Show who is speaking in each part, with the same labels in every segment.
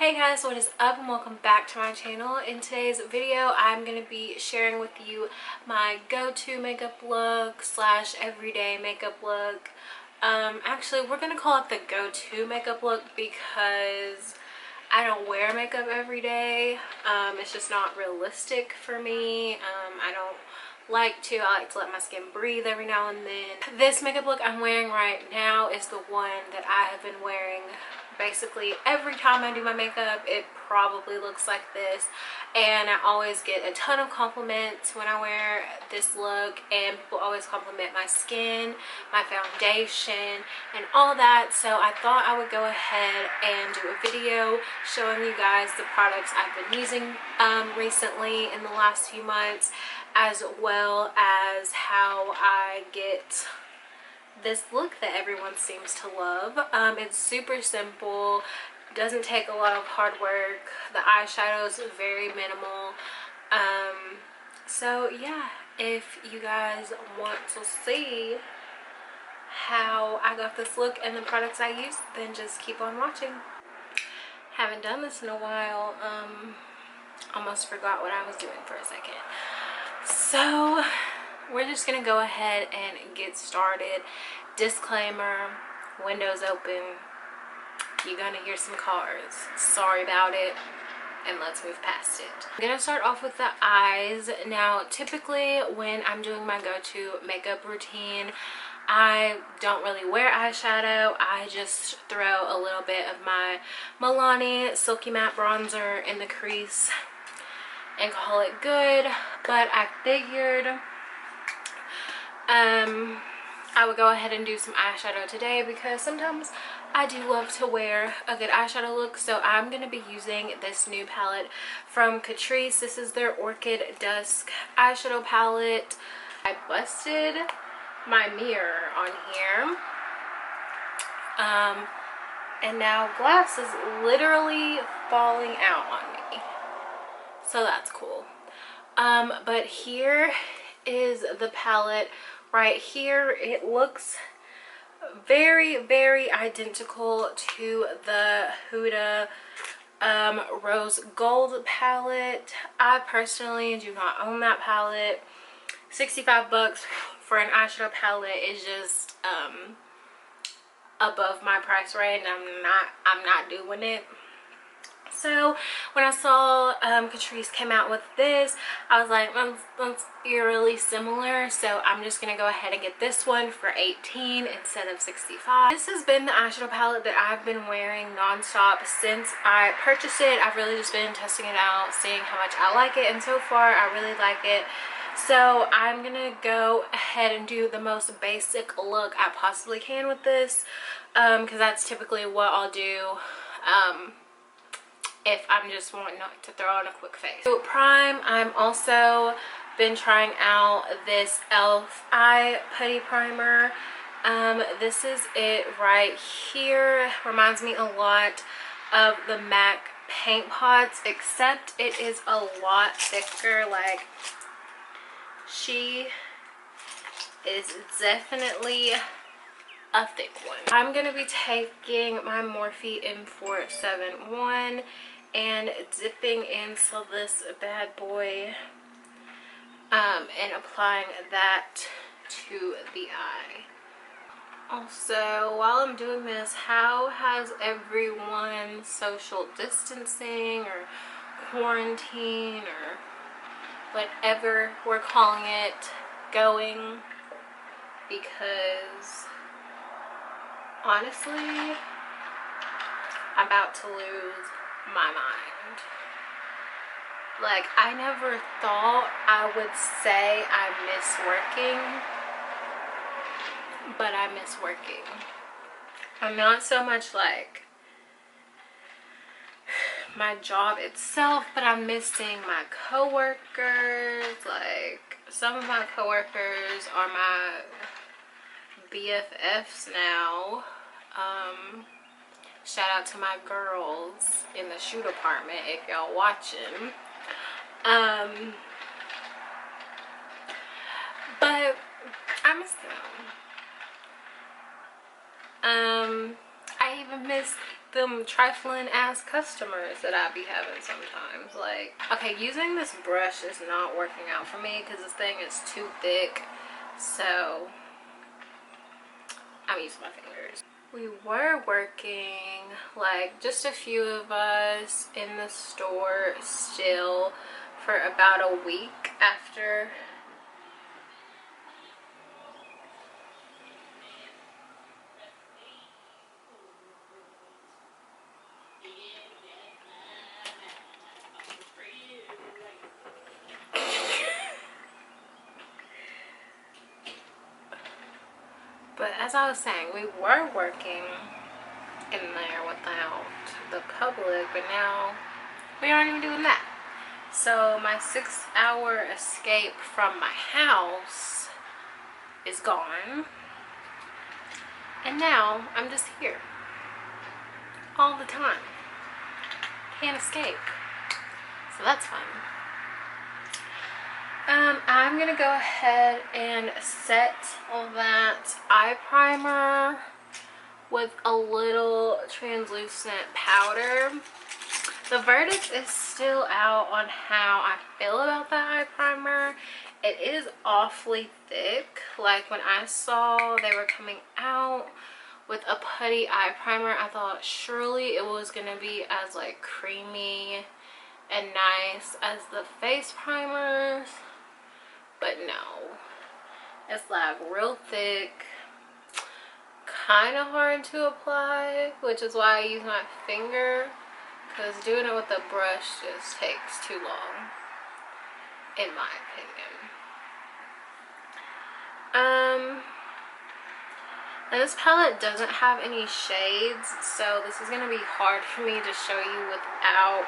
Speaker 1: Hey guys, what is up and welcome back to my channel. In today's video I'm going to be sharing with you my go-to makeup look slash everyday makeup look. Actually we're going to call it the go-to makeup look because I don't wear makeup every day. It's just not realistic for me. I like to let my skin breathe every now and then. This makeup look I'm wearing right now is the one that I have been wearing basically every time I do my makeup. It probably looks like this, and I always get a ton of compliments when I wear this look, and people always compliment my skin, my foundation, and all that. So I thought I would go ahead and do a video showing you guys the products I've been using recently in the last few months, as well as how I get this look that everyone seems to love. It's super simple, doesn't take a lot of hard work. The eyeshadow is very minimal. So yeah, if you guys want to see how I got this look and the products I use, then just keep on watching. Haven't done this in a while. Almost forgot what I was doing for a second. So we're just gonna go ahead and get started. Disclaimer, windows open, you're gonna hear some cars, sorry about it, and let's move past it. I'm gonna start off with the eyes. Now typically when I'm doing my go-to makeup routine, I don't really wear eyeshadow. I just throw a little bit of my Milani Silky Matte Bronzer in the crease and call it good. But I figured I would go ahead and do some eyeshadow today because sometimes I do love to wear a good eyeshadow look. So I'm going to be using this new palette from Catrice. This is their Orchid Dusk eyeshadow palette. I busted my mirror on here. And now glass is literally falling out on me. So that's cool. But here is the palette right here. It looks very identical to the Huda Rose Gold palette. I personally do not own that palette. 65 bucks for an eyeshadow palette is just above my price range. I'm not doing it. So when I saw Catrice came out with this, I was like, that's eerily similar, so I'm just gonna go ahead and get this one for $18 instead of $65. This has been the eyeshadow palette that I've been wearing non-stop since I purchased it. I've really just been testing it out, seeing how much I like it, and so far I really like it. So I'm gonna go ahead and do the most basic look I possibly can with this, because that's typically what I'll do if I'm just wanting to throw on a quick face. So prime, I'm also been trying out this e.l.f. eye putty primer. This is it right here. Reminds me a lot of the MAC paint pots, except it is a lot thicker. Like, she is definitely a thick one. I'm gonna be taking my Morphe M471 and dipping into this bad boy and applying that to the eye. Also, while I'm doing this, how has everyone social distancing or quarantine or whatever we're calling it going? Because honestly, I'm about to lose my mind. Like, I never thought I would say I miss working, but I miss working. I'm not so much like my job itself, but I'm missing my coworkers. Like, some of my coworkers are my BFFs now. Shout out to my girls in the shoe department if y'all watching. But I miss them. I even miss them trifling ass customers that I be having sometimes. Like, okay, using this brush is not working out for me because this thing is too thick, so I'm using my fingers. We were working, like just a few of us in the store still, for about a week after. But as I was saying, we were working in there without the public, but now we aren't even doing that. So my 6-hour escape from my house is gone, and now I'm just here all the time. Can't escape, so that's fun. I'm gonna go ahead and set that eye primer with a little translucent powder. The verdict is still out on how I feel about that eye primer. It is awfully thick. Like when I saw they were coming out with a putty eye primer, I thought surely it was gonna be as like creamy and nice as the face primers, but no, it's like real thick, kind of hard to apply, which is why I use my finger, because doing it with a brush just takes too long, in my opinion. And this palette doesn't have any shades, so this is going to be hard for me to show you without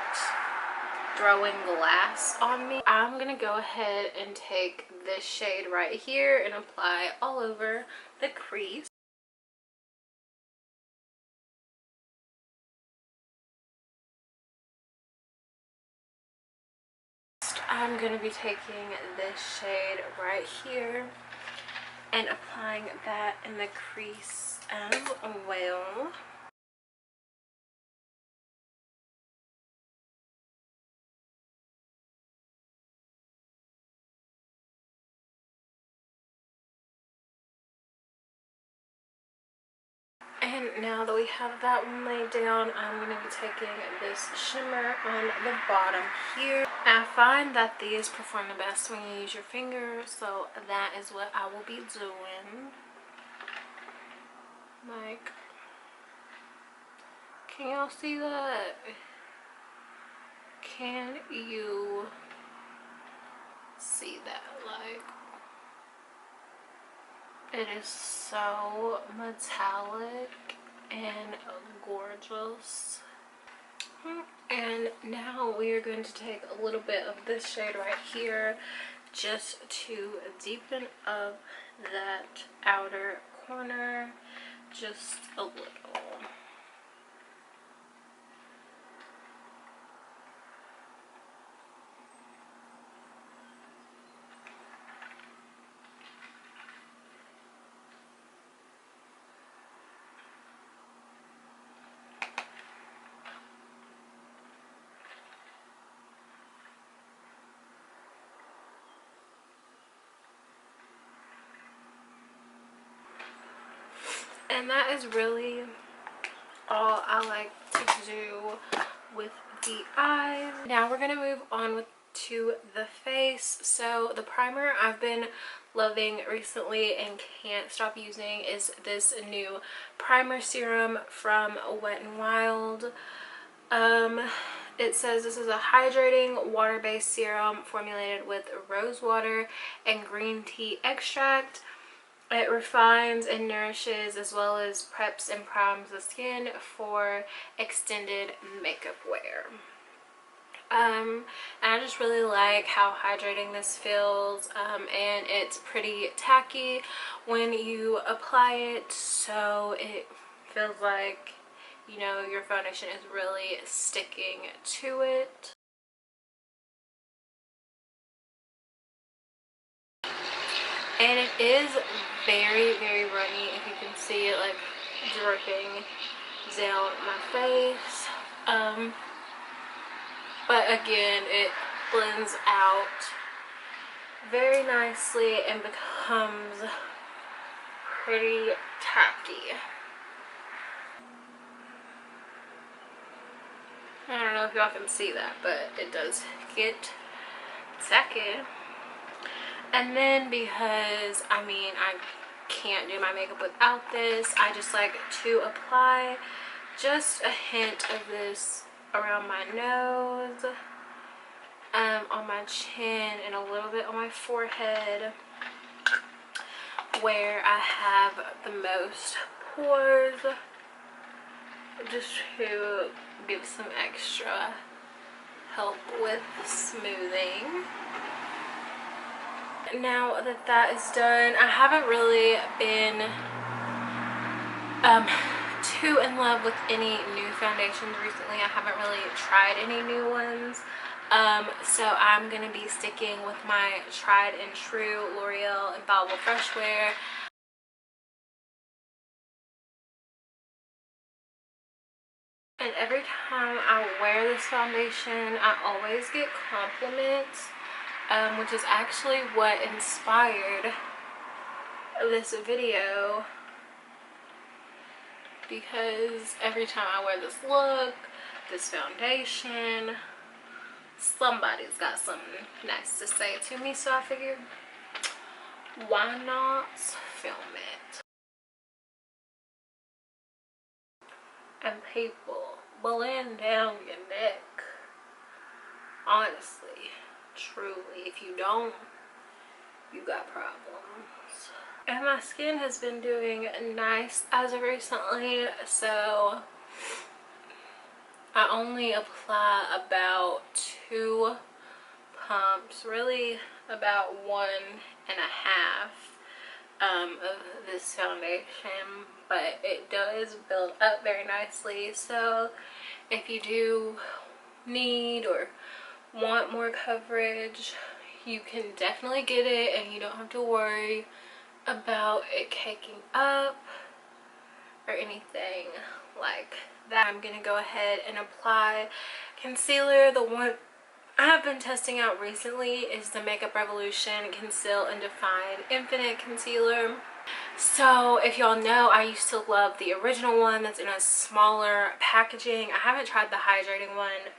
Speaker 1: throwing glass on me. I'm going to go ahead and take this shade right here and apply all over the crease. I'm going to be taking this shade right here and applying that in the crease as well. And now that we have that one laid down, I'm going to be taking this shimmer on the bottom here. I find that these perform the best when you use your finger, so that is what I will be doing. Like, can y'all see that? Can you see that? Like, it is so metallic and gorgeous. And now we are going to take a little bit of this shade right here just to deepen up that outer corner just a little. And that is really all I like to do with the eyes. Now we're going to move on to the face. So the primer I've been loving recently and can't stop using is this new primer serum from Wet n Wild. It says this is a hydrating water-based serum formulated with rose water and green tea extract. It refines and nourishes as well as preps and primes the skin for extended makeup wear. And I just really like how hydrating this feels, and it's pretty tacky when you apply it, so it feels like, you know, your foundation is really sticking to it. And it is very, very runny, if you can see it like dripping down my face. But again, it blends out very nicely and becomes pretty tacky. I don't know if y'all can see that, but it does get tacky. And then because, I mean, I can't do my makeup without this, I just like to apply just a hint of this around my nose, on my chin, and a little bit on my forehead where I have the most pores, just to give some extra help with smoothing. Now that that is done, I haven't really been too in love with any new foundations recently. I haven't really tried any new ones. So I'm gonna be sticking with my tried and true L'Oreal Infallible Fresh Wear. And every time I wear this foundation, I always get compliments, which is actually what inspired this video, because every time I wear this look, this foundation, somebody's got something nice to say to me, so I figured, why not film it? And people, blend down your neck. Honestly, truly, if you don't, you got problems. And my skin has been doing nice as of recently, so I only apply about 2 pumps, really about 1.5 of this foundation, but it does build up very nicely. So if you do need or want more coverage, you can definitely get it, and you don't have to worry about it caking up or anything like that. I'm gonna go ahead and apply concealer. The one I have been testing out recently is the Makeup Revolution Conceal and Define Infinite Concealer. So if y'all know, I used to love the original one that's in a smaller packaging. I haven't tried the hydrating one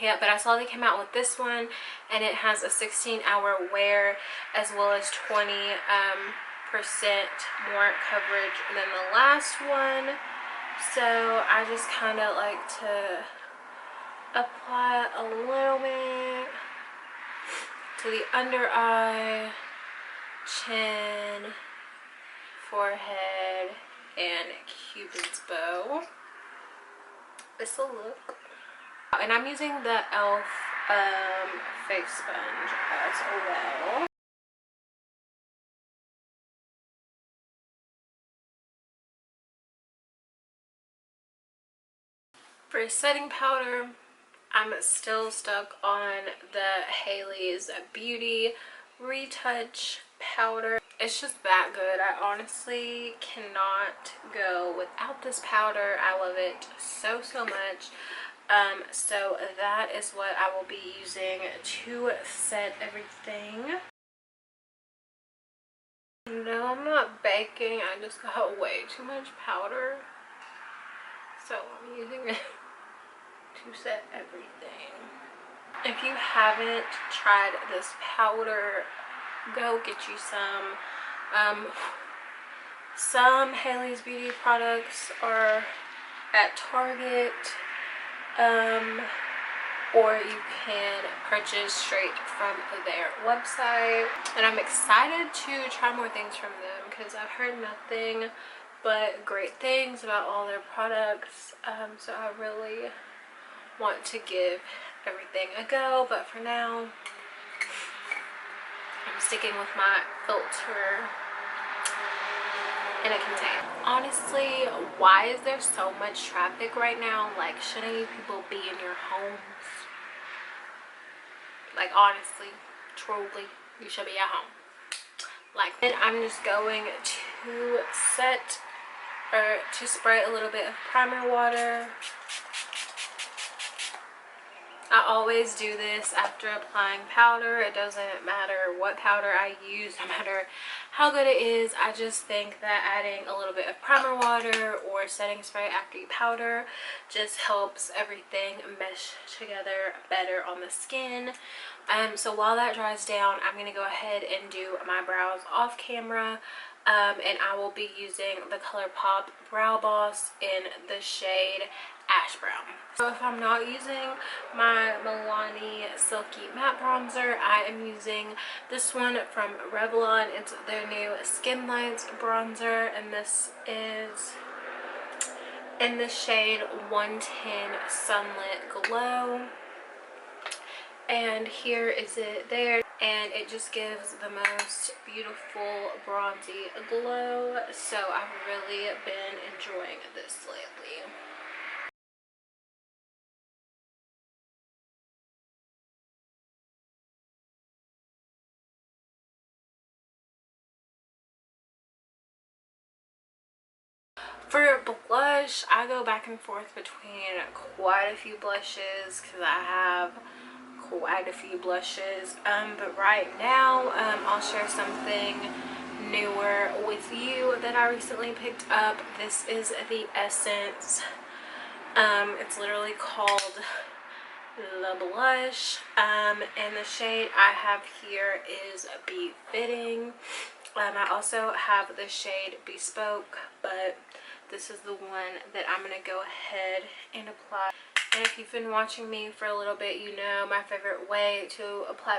Speaker 1: yet, but I saw they came out with this one, and it has a 16-hour wear as well as 20% more coverage than the last one. So I just kind of like to apply a little bit to the under eye, chin, forehead, and Cupid's bow. It's a look. And I'm using the e.l.f. face sponge as well. For setting powder, I'm still stuck on the Hailey's Beauty Retouch powder. It's just that good. I honestly cannot go without this powder. I love it so much. So that is what I will be using to set everything. No, I'm not baking. I just got way too much powder, so I'm using it to set everything. If you haven't tried this powder, go get you some. Some Hailey's Beauty products are at Target, or you can purchase straight from their website. And I'm excited to try more things from them because I've heard nothing but great things about all their products. So I really want to give everything a go, but for now I'm sticking with my filter in a container. Honestly, why is there so much traffic right now? Like, shouldn't you people be in your homes? Like, honestly, truly, you should be at home. Like, and I'm just going to set or to spray a little bit of primer water. I always do this after applying powder. It doesn't matter what powder I use, no matter how good it is. I just think that adding a little bit of primer water or setting spray after you powder just helps everything mesh together better on the skin. So while that dries down, I'm going to go ahead and do my brows off camera. And I will be using the ColourPop Brow Boss in the shade Ash Brown. So if I'm not using my Milani Silky Matte Bronzer, I am using this one from Revlon. It's their new Skin Lights Bronzer, and this is in the shade 110 Sunlit Glow. And here is it there, and it just gives the most beautiful bronzy glow. So I've really been enjoying this lately. For blush, I go back and forth between quite a few blushes because I have quite a few blushes. But right now, I'll share something newer with you that I recently picked up. This is the Essence. It's literally called the blush, and the shade I have here is Befitting. I also have the shade Bespoke, but this is the one that I'm going to go ahead and apply. And if you've been watching me for a little bit, you know my favorite way to apply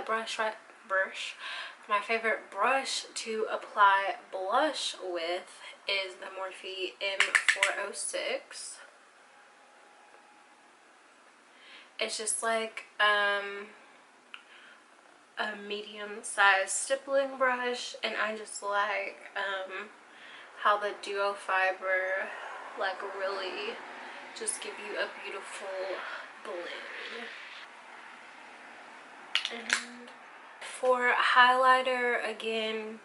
Speaker 1: my favorite brush to apply blush with is the Morphe M406. It's just like a medium-sized stippling brush, and I just like how the duo fiber like really just give you a beautiful blend. And for highlighter, again,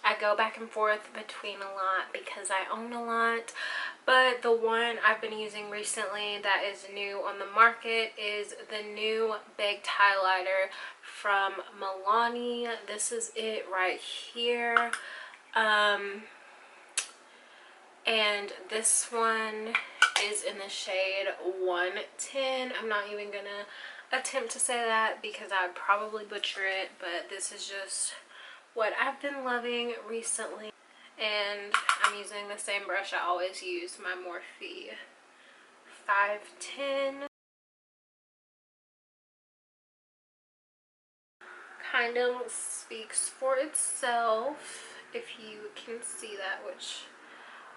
Speaker 1: I go back and forth between a lot because I own a lot, but the one I've been using recently that is new on the market is the new baked highlighter from Milani. This is it right here. And this one is in the shade 110. I'm not even gonna attempt to say that because I'd probably butcher it, but this is just what I've been loving recently. And I'm using the same brush I always use, my Morphe 510. Kind of speaks for itself, if you can see that, which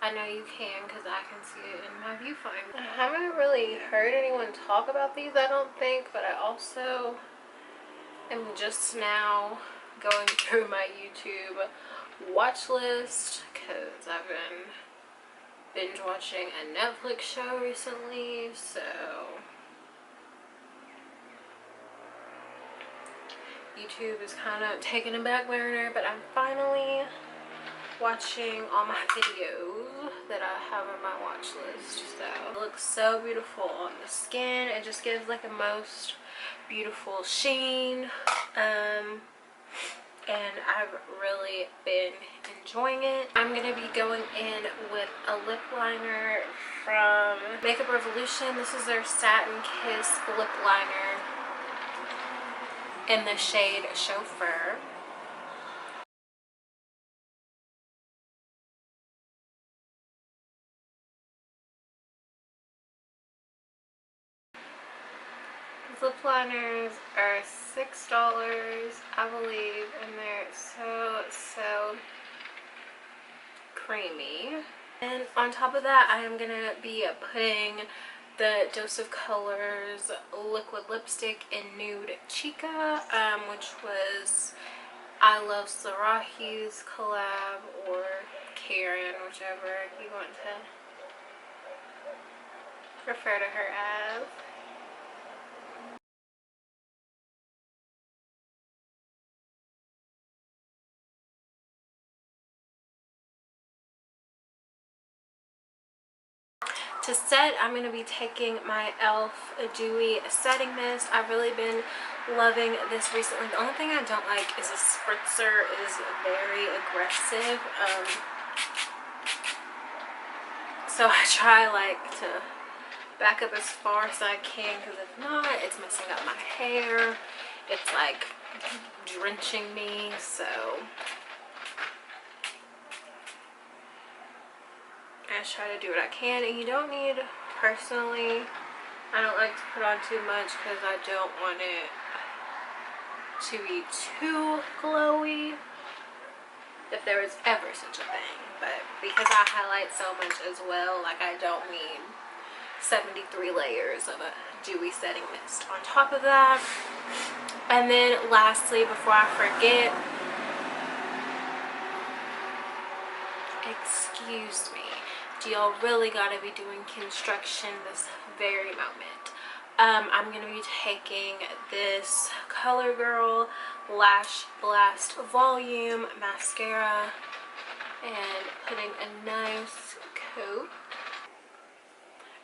Speaker 1: I know you can because I can see it in my viewfinder. I haven't really heard anyone talk about these, I don't think, but I also am just now going through my YouTube watch list because I've been binge watching a Netflix show recently, so YouTube is kind of taking a back burner, but I'm finally watching all my videos that I have on my watch list. So it looks so beautiful on the skin. It just gives like a most beautiful sheen, and I've really been enjoying it. I'm gonna be going in with a lip liner from Makeup Revolution. This is their Satin Kiss lip liner in the shade Chauffeur. Lip liners are $6, I believe, and they're so creamy. And on top of that, I am gonna be putting the Dose of Colors liquid lipstick in Nude Chica, which was I Love Sarahi's collab, or Karen, whichever you want to refer to her as. to set, I'm going to be taking my e.l.f. Dewy Setting Mist. I've really been loving this recently. The only thing I don't like is the spritzer is very aggressive. So I try like to back up as far as I can, because if not, it's messing up my hair. It's like drenching me, so I just try to do what I can. And you don't need, personally, I don't like to put on too much because I don't want it to be too glowy, if there was ever such a thing. But because I highlight so much as well, like I don't need 73 layers of a dewy setting mist on top of that. And then lastly, before I forget, excuse me, do y'all really gotta be doing construction this very moment? I'm gonna be taking this ColourGirl Lash Blast Volume Mascara and putting a nice coat.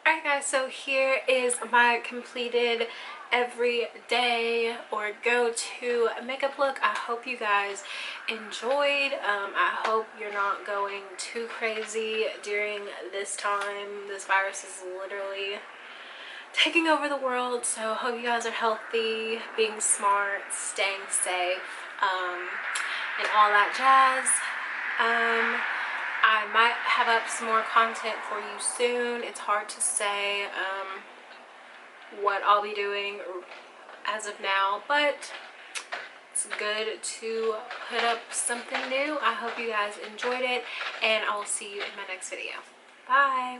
Speaker 1: Alright guys, so here is my completed everyday or go-to makeup look. I hope you guys enjoyed. I hope you're not going too crazy during this time. This virus is literally taking over the world, so I hope you guys are healthy, being smart, staying safe, and all that jazz. I might have up some more content for you soon. It's hard to say what I'll be doing as of now, but it's good to put up something new. I hope you guys enjoyed it, and I will see you in my next video. Bye!